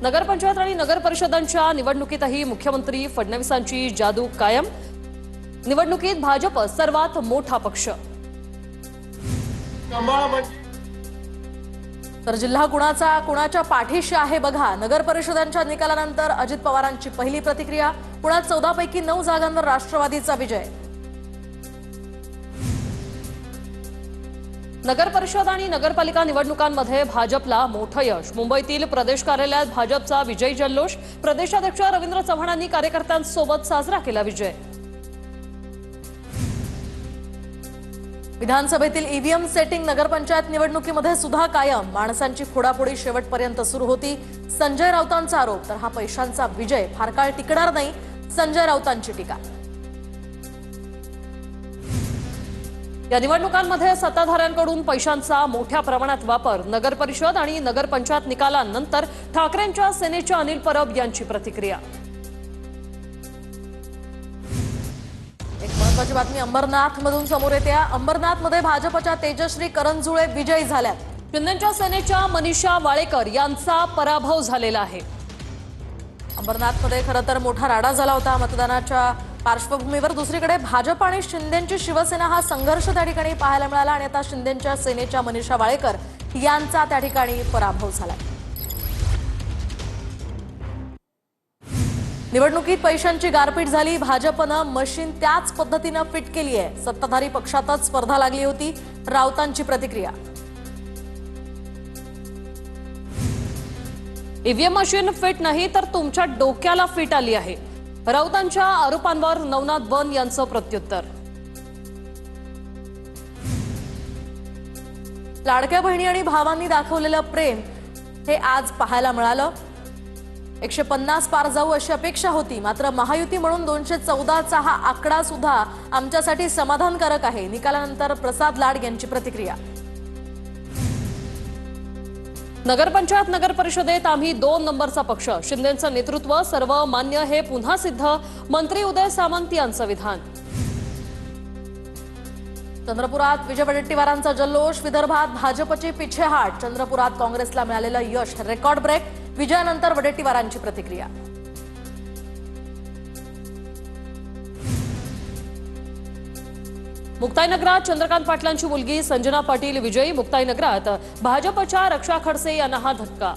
नगरपंचायत आणि नगर परिषदांच्या निवडणुकीतही मुख्यमंत्री फडणवीसांची जादू कायम। निवडणुकीत भाजप सर्वात मोठा पक्ष। तर जिल्हा कुणाच्या पाठीशी आहे बघा। नगर परिषदांच्या निकालानंतर अजित पवारांची पहिली प्रतिक्रिया। पुण्यात 14 पैकी 9 जागांवर राष्ट्रवादीचा विजय। नगर परिषद आणि नगरपालिका निवडणुकांमध्ये भाजपला मोठं यश। मुंबईतील प्रदेश कार्यालयात भाजपचा विजयी जल्लोष। प्रदेशाध्यक्ष रवींद्र चव्हाणांनी कार्यकर्त्यांसोबत साजरा केला विजय। विधानसभेतील ईव्हीएम सेटिंग नगरपंचायत निवडणुकीमध्ये सुद्धा कायम। माणसांची फोडाफोडी शेवटपर्यंत सुरू होती। संजय राऊतांचा आरोप, तर हा पैशांचा विजय फार काळ टिकणार नाही, संजय राऊतांची टीका। या निवडणुकांमध्ये सत्ताधाऱ्यांकडून पैशांचा मोठ्या प्रमाणात वापर। नगर परिषद आणि नगरपंचायत निकालानंतर ठाकरेंच्या सेनेच्या अनिल परब यांची प्रतिक्रिया। एक महत्त्वाची बातमी अंबरनाथमधून समोर येते। अंबरनाथमध्ये भाजपच्या तेजश्री करंजुळे विजयी झाल्यात। शिंदेच्या सेनेच्या मनीषा वाळेकर यांचा पराभव झालेला आहे। अंबरनाथमध्ये खरं तर मोठा राडा झाला होता मतदानाच्या पार्श्वभूमीवर। दुसरीकडे भाजप आणि शिंदेची शिवसेना हा संघर्ष त्या ठिकाणी पाहायला मिळाला आणि आता शिंदेच्या सेनेच्या मनीषा वाळेकर यांचा त्या ठिकाणी पराभव झाला। निवडणुकीत पैशांची गारपीट झाली। भाजपनं मशीन त्याच पद्धतीनं फिट केली आहे। सत्ताधारी पक्षातच स्पर्धा लागली होती, राऊतांची प्रतिक्रिया। ईव्हीएम मशीन फिट नाही तर तुमच्या डोक्याला फिट आली आहे, राऊतांच्या आरोपांवर नवनाथ वन यांचं प्रत्युत्तर। लाडक्या बहिणी आणि भावांनी दाखवलेलं प्रेम हे आज पाहायला मिळालं। 150 पार जाऊ अशी अपेक्षा होती, मात्र महायुती म्हणून 214चा हा आकडा सुद्धा आमच्यासाठी समाधानकारक आहे। निकालानंतर प्रसाद लाड यांची प्रतिक्रिया। नगरपंचायत नगर परिषदेत आम्ही 2 नंबरचा पक्ष। शिंदेंचं नेतृत्व सर्व मान्य हे पुन्हा सिद्ध, मंत्री उदय सामंत यांचं विधान। चंद्रपुरात विजय वडेट्टीवारांचा जल्लोष। विदर्भात भाजपची पिछेहाट। चंद्रपुरात काँग्रेसला मिळालेलं यश रेकॉर्ड ब्रेक। विजयानंतर वडेट्टीवारांची प्रतिक्रिया। मुक्ताईनगरात चंद्रकांत पाटलांची मुलगी संजना पाटील विजयी। मुक्ताईनगरात भाजपच्या रक्षा खडसे यांना हा धक्का।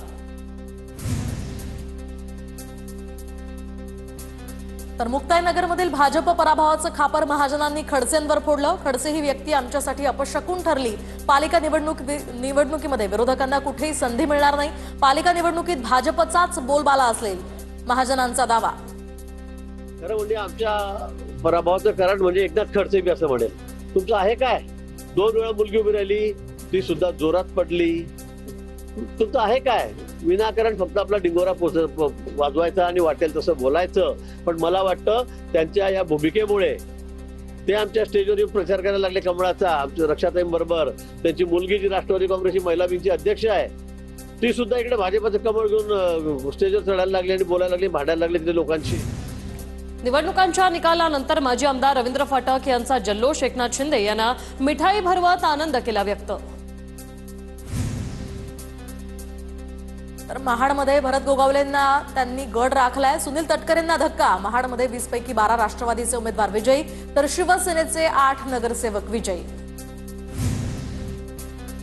तर मुक्ताईनगरमधील भाजप पराभवाचं खापर महाजनांनी खडसेंवर फोडलं। खडसे ही व्यक्ती आमच्यासाठी अपशकुन ठरली। पालिका निवडणुकीमध्ये विरोधकांना कुठेही संधी मिळणार नाही। पालिका निवडणुकीत भाजपचाच बोलबाला असेल, महाजनांचा दावा। खरं म्हणजे आमच्या पराभवाचं कारण म्हणजे एकनाथ खडसे बी असं म्हणेल। तुमचं आहे काय? 2 वेळा मुलगी उभी राहिली, ती सुद्धा जोरात पडली। तुमचं आहे काय? विनाकारण फक्त आपला डिंगोरा वाजवायचा आणि वाटेल तसं बोलायचं। पण मला वाटतं त्यांच्या या भूमिकेमुळे ते आमच्या स्टेजवर येऊन प्रचार करायला लागले कमळाचा। आमच्या रक्षाताईंबरोबर त्यांची मुलगी जी राष्ट्रवादी काँग्रेसची महिला विंगची अध्यक्ष आहे, ती सुद्धा इकडे भाजपचं कमळ घेऊन स्टेजवर चढायला लागली आणि बोलायला लागली, भांडायला लागली तिथे लोकांशी। निवडणुकांच्या निकालानंतर माजी आमदार रवींद्र फाटक यांचा जल्लोष। एकनाथ शिंदे यांना मिठाई भरवत आनंद केला व्यक्त। तर महाडमध्ये भरत गोगावलेंना त्यांनी गड राखलाय। सुनील तटकरेंना धक्का। महाडमध्ये 20 पैकी 12 राष्ट्रवादीचे उमेदवार विजयी, तर शिवसेनेचे 8 नगरसेवक विजयी।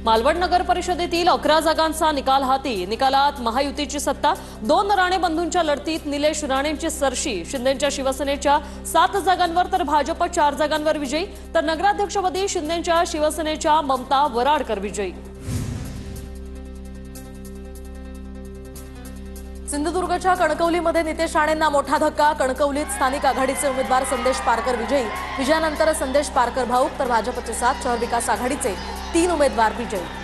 मालवण नगर परिषदेतील 11 जागांचा निकाल हाती। निकालात महायुतीची सत्ता। 2 राणे बंधूंच्या लढतीत निलेश राणेंची सरशी। शिंदेच्या शिवसेनेच्या 7 जागांवर तर भाजप 4 जागांवर विजयी, तर नगराध्यक्षपदी शिंदेच्या शिवसेनेच्या ममता वराडकर विजयी। सिंधुदुर्गच्या कणकवलीमध्ये नितेश राणेंना मोठा धक्का। कणकवलीत स्थानिक आघाडीचे उमेदवार संदेश पारकर विजयी। विजयानंतर संदेश पारकर भाऊक, तर भाजपचे 7, शहर विकास आघाडीचे 3 उमेदवार विजयी।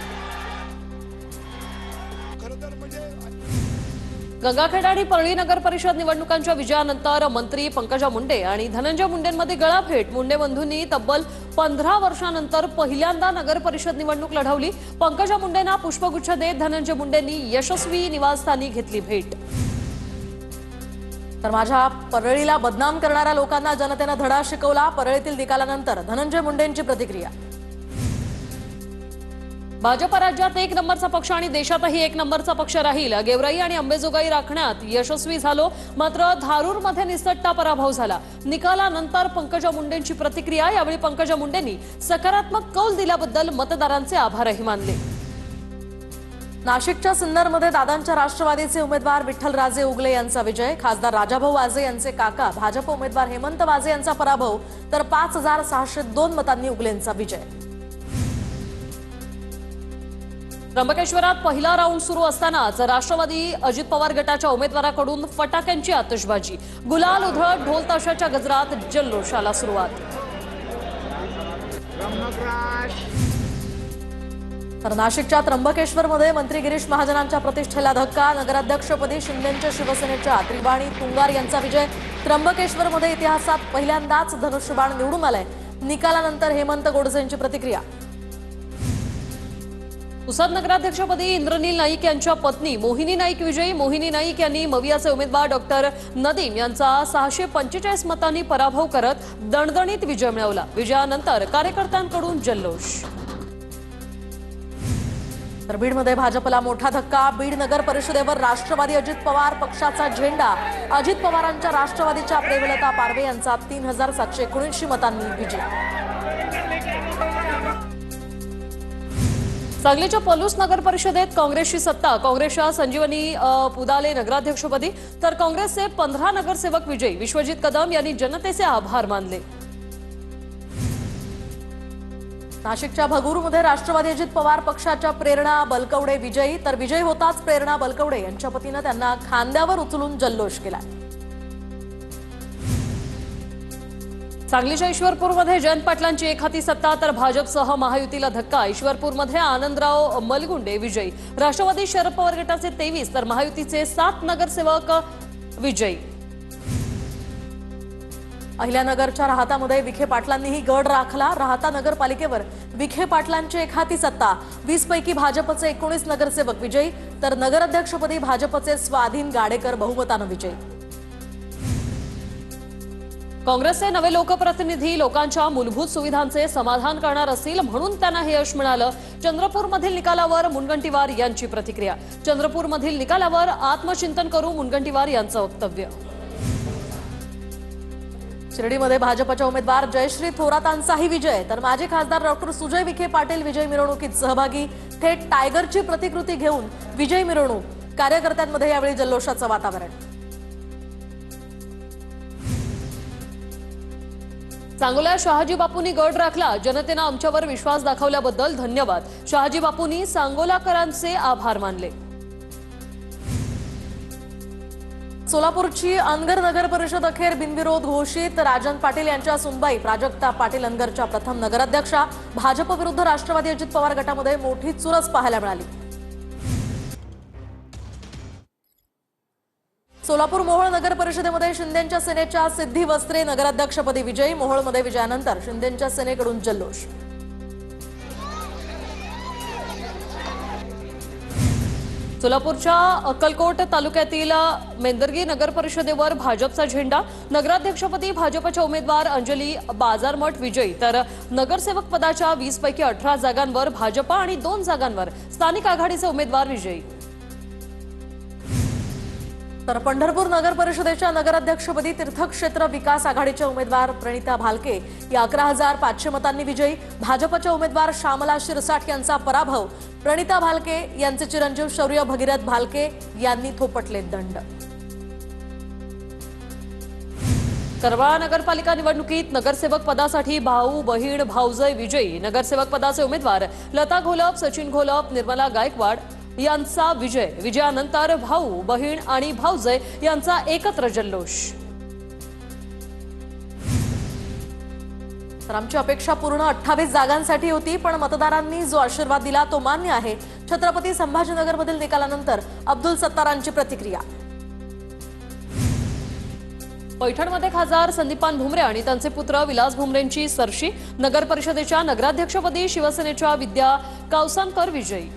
गंगाखेड आणि परळी नगर परिषद निवडणुकांच्या विजयानंतर मंत्री पंकजा मुंडे आणि धनंजय मुंडेंमध्ये गळाभेट। मुंडे बंधूंनी तब्बल 15 वर्षांनंतर पहिल्यांदा नगर परिषद निवडणूक लढवली। पंकजा मुंडेंना पुष्पगुच्छ देत धनंजय मुंडेंनी यशस्वी निवासस्थानी घेतली भेट। तर माझ्या परळीला बदनाम करणाऱ्या लोकांना जनतेने धडा शिकवला। परळीतील निकालानंतर धनंजय मुंडेंची प्रतिक्रिया। भाजप राज्यात एक नंबरचा पक्ष आणि देशातही एक नंबरचा पक्ष राहील. गेवराई आणि अंबेजोगाई राखण्यात यशस्वी झालो, मात्र धारूरमध्ये निसटता पराभव झाला. निकालानंतर पंकजा मुंडेंची प्रतिक्रिया. यावेळी पंकजा मुंडेंनी सकारात्मक कौल दिल्याबद्दल मतदारांचे आभारही मानले. नाशिकच्या सिन्नरमध्ये दादांच्या राष्ट्रवादीचे उमेदवार विठ्ठलराजे उगले यांचा विजय. खासदार राजाभाऊ वाजे यांचे काका भाजप उमेदवार हेमंत वाजे यांचा पराभव, तर 5602 मतांनी उगलेंचा विजय. त्र्यंबकेश्वरात पहिला राऊंड सुरू असतानाच राष्ट्रवादी अजित पवार गटाच्या उमेदवाराकडून फटाक्यांची आतषबाजी. गुलाल उधळत ढोल ताशाच्या गजरात जल्लोषाला सुरुवात. तर नाशिकच्या त्र्यंबकेश्वरमध्ये मंत्री गिरीश महाजनांच्या प्रतिष्ठेला धक्का. नगराध्यक्षपदी शिंदेंच्या शिवसेनेच्या त्रिवाणी तुंगार यांचा विजय. त्र्यंबकेश्वरमध्ये इतिहासात पहिल्यांदाच धनुष्यबाण निवडून आलाय. निकालानंतर हेमंत गोडसेंची प्रतिक्रिया. पुसद नगराध्यक्षपदी इंद्रनील नाईक यांच्या पत्नी मोहिनी नाईक विजयी. मोहिनी नाईक यांनी मवियाचे उमेदवार डॉक्टर नदीम यांचा 645 मतांनी पराभव करत दणदणीत विजय मिळवला. विजयानंतर कार्यकर्त्यांकडून जल्लोष. तर बीडमध्ये भाजपला मोठा धक्का. बीड नगर परिषदेवर राष्ट्रवादी अजित पवार पक्षाचा झेंडा. अजित पवारांच्या राष्ट्रवादीच्या प्रेमलता पारवे यांचा 3719 मतांनी विजय. सांगलीच्या पलूस नगर परिषदेत काँग्रेसची सत्ता. काँग्रेसच्या संजीवनी पुदाले नगराध्यक्षपदी, तर काँग्रेसचे 15 नगरसेवक विजयी. विश्वजित कदम यांनी जनतेचे आभार मानले. नाशिकच्या भगूरमध्ये राष्ट्रवादी अजित पवार पक्षाच्या प्रेरणा बलकवडे विजयी. तर विजयी होताच प्रेरणा बलकवडे यांच्या पतीनं त्यांना खांद्यावर उचलून जल्लोष केला. सांगलीच्या ईश्वरपूरमध्ये जयंत पाटलांची एकहाती सत्ता, तर भाजपसह महायुतीला धक्का. ईश्वरपूरमध्ये आनंदराव मलगुंडे विजयी. राष्ट्रवादी शरद पवार गटाचे 23 तर महायुतीचे 7 नगरसेवक विजयी. अहिल्यानगरच्या राहतामध्ये विखे पाटलांनीही गड राखला. राहता नगरपालिकेवर विखे पाटलांची एकहाती सत्ता. 20 पैकी भाजपचे 19 नगरसेवक विजयी, तर नगराध्यक्षपदी भाजपचे स्वाधीन गाडेकर बहुमतानं विजयी. काँग्रेसचे नवे लोकप्रतिनिधी लोकांच्या मूलभूत सुविधांचे समाधान करणार असतील, म्हणून त्यांना हे यश मिळालं. चंद्रपूरमधील निकालावर मुनगंटीवार यांची प्रतिक्रिया. चंद्रपूरमधील निकालावर आत्मचिंतन करू, मुनगंटीवार यांचं वक्तव्य. शिर्डीमध्ये भाजपच्या उमेदवार जयश्री थोरातांचाही विजय, तर माजी खासदार डॉक्टर सुजय विखे पाटील विजय मिरवणुकीत सहभागी. थेट टायगरची प्रतिकृती घेऊन विजय मिरवणूक. कार्यकर्त्यांमध्ये यावेळी जल्लोषाचं वातावरण. सांगोला शहाजी बापूंनी गड राखला. जनतेनं आमच्यावर विश्वास दाखवल्याबद्दल धन्यवाद. शहाजी बापूंनी सांगोलाकरांचे आभार मानले. सोलापूरची अनगर नगर परिषद अखेर बिनविरोध घोषित. राजन पाटील यांच्या सुनबाई प्राजक्ता पाटील अनगरच्या प्रथम नगराध्यक्षा. भाजप विरुद्ध राष्ट्रवादी अजित पवार गटामध्ये मोठी चुरस पाहायला मिळाली. सोलापूर मोहोळ नगर परिषदेमध्ये शिंदेंच्या सेनेच्या सिद्धी वस्त्रे नगराध्यक्षपदी विजयी. मोहोळमध्ये विजयानंतर शिंदेंच्या सेनेकडून जल्लोष. सोलापूरच्या अक्कलकोट तालुक्यातील मेंदर्गी नगर परिषदेवर भाजपचा झेंडा. नगराध्यक्षपदी भाजपच्या उमेदवार अंजली बाजारमठ विजयी, तर नगरसेवक पदाच्या 20 पैकी 18 जागांवर भाजप आणि 2 जागांवर स्थानिक आघाडीचे उमेदवार विजयी. तर पंढरपूर नगर परिषदेच्या नगराध्यक्षपदी तीर्थक्षेत्र विकास आघाडीच्या उमेदवार प्रणिता भालके या 11,500 मतांनी विजयी. भाजपच्या उमेदवार श्यामला शिरसाठ यांचा पराभव. प्रणिता भालके यांचे चिरंजीव शौर्य भगीरथ भालके यांनी थोपटले दंड. करमाळा नगरपालिका निवडणुकीत नगरसेवक पदासाठी भाऊ बहीण भाऊजय विजयी. नगरसेवक पदाचे उमेदवार लता घोलप, सचिन घोलप, निर्मला गायकवाड यांचा विजय. विजयानंतर भाऊ बहीण आणि भाऊजय यांचा एकत्र जल्लोष. तर आमची अपेक्षा पूर्ण 28 जागांसाठी होती, पण मतदारांनी जो आशीर्वाद दिला तो मान्य आहे. छत्रपती संभाजीनगरमधील निकालानंतर अब्दुल सत्तारांची प्रतिक्रिया. पैठणमध्ये खासदार संदीपान भुमरे आणि त्यांचे पुत्र विलास भुमरेंची सरशी. नगर परिषदेच्या नगराध्यक्षपदी शिवसेनेच्या विद्या कावसानकर विजयी.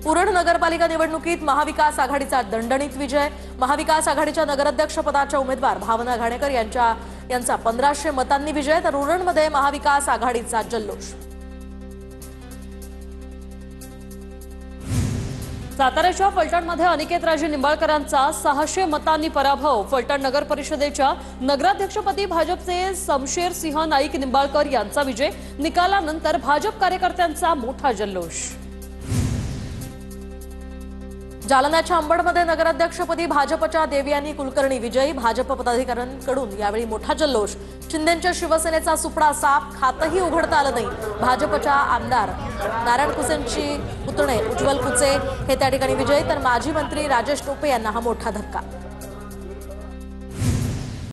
उरण नगरपालिका निवडणुकीत महाविकास आघाडीचा दणदणीत विजय. महाविकास आघाडीच्या नगराध्यक्षपदाच्या उमेदवार भावना घाणेकर यांचा 1500 मतांनी विजय, तर उरणमध्ये महाविकास आघाडीचा जल्लोष. साताऱ्याच्या फलटणमध्ये अनिकेतराजे निंबाळकरांचा 600 मतांनी पराभव. फलटण नगर परिषदेच्या नगराध्यक्षपदी भाजपचे शमशेर सिंह नाईक निंबाळकर यांचा विजय. निकालानंतर भाजप कार्यकर्त्यांचा मोठा जल्लोष. जालन्याच्या अंबडमध्ये नगराध्यक्षपदी भाजपच्या देवयानी कुलकर्णी विजयी. भाजप पदाधिकाऱ्यांकडून यावेळी मोठा जल्लोष. शिंदेंच्या शिवसेनेचा सुपडा साप खातही उघडता आलं नाही. भाजपच्या आमदार नारायण कुसेंची पुतणे उज्ज्वल कुचे हे त्या ठिकाणी विजयी, तर माजी मंत्री राजेश टोपे यांना हा मोठा धक्का.